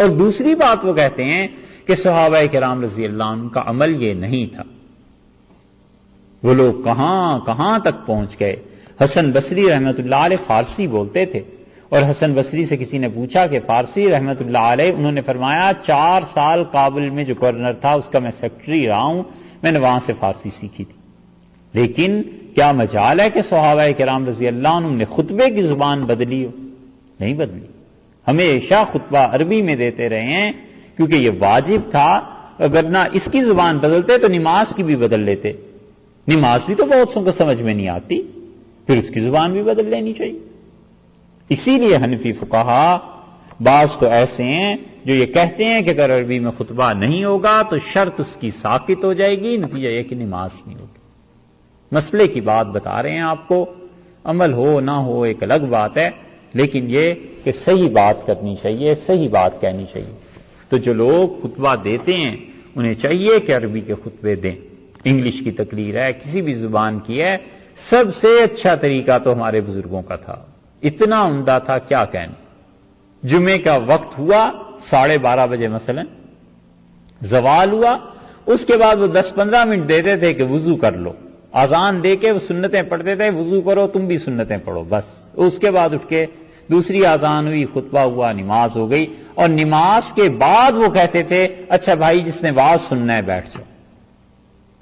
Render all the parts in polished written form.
اور دوسری بات وہ کہتے ہیں کہ صحابہ کرام رضی اللہ عنہ کا عمل یہ نہیں تھا. وہ لوگ کہاں کہاں تک پہنچ گئے. حسن بصری رحمۃ اللہ علیہ فارسی بولتے تھے، اور حسن بصری سے کسی نے پوچھا کہ فارسی رحمۃ اللہ علیہ، انہوں نے فرمایا 4 سال کابل میں جو گورنر تھا اس کا میں سیکرٹری رہا ہوں، میں نے وہاں سے فارسی سیکھی تھی. لیکن کیا مجال ہے کہ صحابہ کرام رضی اللہ عنہ نے خطبے کی زبان بدلی ہو؟ نہیں بدلی. ہمیشہ خطبہ عربی میں دیتے رہے ہیں، کیونکہ یہ واجب تھا. اگر نہ اس کی زبان بدلتے تو نماز کی بھی بدل لیتے. نماز بھی تو بہت سو کو سمجھ میں نہیں آتی، پھر اس کی زبان بھی بدل لینی چاہیے. اسی لیے حنفی فقہا بعض تو ایسے ہیں جو یہ کہتے ہیں کہ اگر عربی میں خطبہ نہیں ہوگا تو شرط اس کی ساقط ہو جائے گی، نتیجہ یہ کہ نماز نہیں ہوگی. مسئلے کی بات بتا رہے ہیں آپ کو، عمل ہو نہ ہو ایک الگ بات ہے، لیکن یہ کہ صحیح بات کرنی چاہیے، صحیح بات کہنی چاہیے. تو جو لوگ خطبہ دیتے ہیں انہیں چاہیے کہ عربی کے خطبے دیں. انگلش کی تقریر ہے، کسی بھی زبان کی ہے، سب سے اچھا طریقہ تو ہمارے بزرگوں کا تھا، اتنا عمدہ تھا کیا کہنا. جمعے کا وقت ہوا 12:30 بجے مثلا، زوال ہوا، اس کے بعد وہ 10-15 منٹ دیتے تھے کہ وضو کر لو. اذان دے کے وہ سنتیں پڑھتے تھے، وضو کرو تم بھی سنتیں پڑھو بس. اس کے بعد اٹھ کے دوسری اذان ہوئی، خطبہ ہوا، نماز ہو گئی. اور نماز کے بعد وہ کہتے تھے اچھا بھائی جس نے واز سننا ہے بیٹھ جاؤ.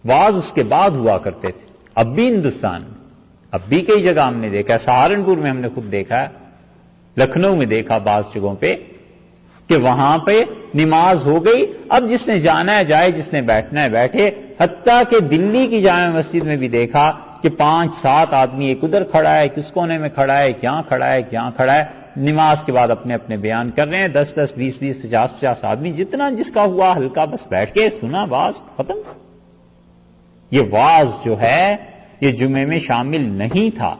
واز اس کے بعد ہوا کرتے تھے. اب بھی ہندوستان میں، اب بھی کئی جگہ ہم نے دیکھا ہے، سہارنپور میں ہم نے خود دیکھا ہے، لکھنؤ میں دیکھا بعض جگہوں پہ کہ وہاں پہ نماز ہو گئی، اب جس نے جانا ہے جائے، جس نے بیٹھنا ہے بیٹھے. حتیٰ کہ دلی کی جامع مسجد میں بھی دیکھا کہ 5-7 آدمی ایک ادھر کھڑا ہے، کس کونے میں کھڑا ہے، کیا کھڑا ہے، کیا کھڑا ہے. نماز کے بعد اپنے اپنے بیان کر رہے ہیں. 10-10, 20-20, 50-50 آدمی، جتنا جس کا ہوا ہلکا بس بیٹھ کے سنا، واز ختم. یہ واز جو ہے یہ جمعے میں شامل نہیں تھا.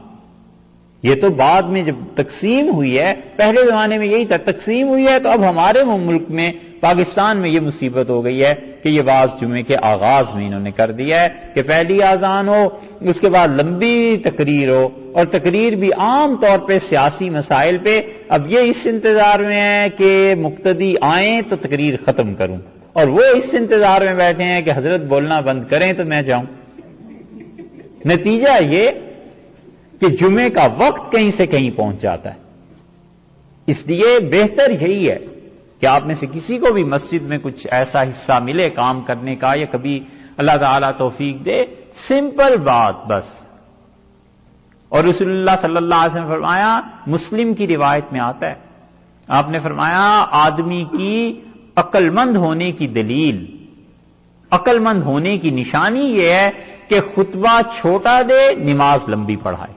یہ تو بعد میں جب تقسیم ہوئی ہے، پہلے زمانے میں یہی تھا. تقسیم ہوئی ہے تو اب ہمارے ملک میں پاکستان میں یہ مصیبت ہو گئی ہے کہ یہ واز جمعے کے آغاز میں انہوں نے کر دیا ہے کہ پہلی اذان ہو، اس کے بعد لمبی تقریر ہو، اور تقریر بھی عام طور پہ سیاسی مسائل پہ. اب یہ اس انتظار میں ہے کہ مقتدی آئیں تو تقریر ختم کروں، اور وہ اس انتظار میں بیٹھے ہیں کہ حضرت بولنا بند کریں تو میں جاؤں. نتیجہ یہ کہ جمعے کا وقت کہیں سے کہیں پہنچ جاتا ہے. اس لیے بہتر یہی ہے کہ آپ میں سے کسی کو بھی مسجد میں کچھ ایسا حصہ ملے کام کرنے کا، یا کبھی اللہ تعالیٰ توفیق دے، سمپل بات بس. اور رسول اللہ صلی اللہ علیہ وسلم نے فرمایا، مسلم کی روایت میں آتا ہے، آپ نے فرمایا آدمی کی عقل مند ہونے کی دلیل، عقل مند ہونے کی نشانی یہ ہے کہ خطبہ چھوٹا دے، نماز لمبی پڑھائے.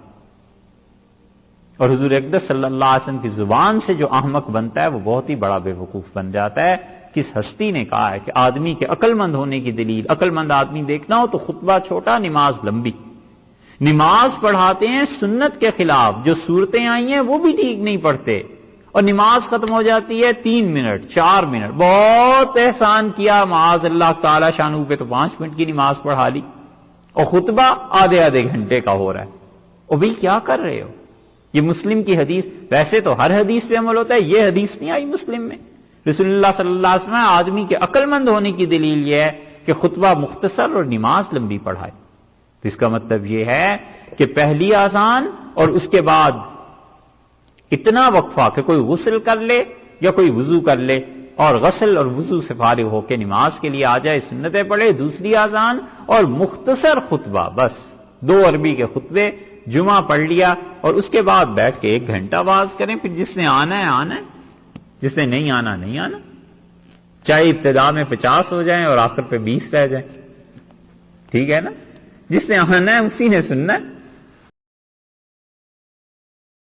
اور حضور اقدس صلی اللہ علیہ وسلم کی زبان سے جو احمق بنتا ہے وہ بہت ہی بڑا بے وقوف بن جاتا ہے. کس ہستی نے کہا ہے کہ آدمی کے عقل مند ہونے کی دلیل، عقل مند آدمی دیکھنا ہو تو خطبہ چھوٹا، نماز لمبی. نماز پڑھاتے ہیں سنت کے خلاف، جو صورتیں آئی ہیں وہ بھی ٹھیک نہیں پڑھتے، اور نماز ختم ہو جاتی ہے 3 منٹ 4 منٹ. بہت احسان کیا معاذ اللہ تعالی شانو پہ تو 5 منٹ کی نماز پڑھا لی، اور خطبہ آدھے گھنٹے کا ہو رہا ہے. اور بھئی کیا کر رہے ہو؟ یہ مسلم کی حدیث، ویسے تو ہر حدیث پہ عمل ہوتا ہے، یہ حدیث نہیں آئی مسلم میں. رسول اللہ صلی اللہ علیہ وسلم آدمی کے عقل مند ہونے کی دلیل یہ ہے کہ خطبہ مختصر اور نماز لمبی پڑھائے. تو اس کا مطلب یہ ہے کہ پہلی اذان اور اس کے بعد اتنا وقفہ کہ کوئی غسل کر لے یا کوئی وضو کر لے، اور غسل اور وضو سے فارغ ہو کے نماز کے لیے آ جائے، سنتیں پڑھے، دوسری اذان اور مختصر خطبہ، بس 2 عربی کے خطبے، جمعہ پڑھ لیا، اور اس کے بعد بیٹھ کے 1 گھنٹہ واز کریں. پھر جس نے آنا ہے آنا ہے، جس نے نہیں آنا نہیں آنا، چاہے ابتدا میں 50 ہو جائیں اور آخر پہ 20 رہ جائیں، ٹھیک ہے نا. جس نے آنا ہے اسی نے سننا ہے.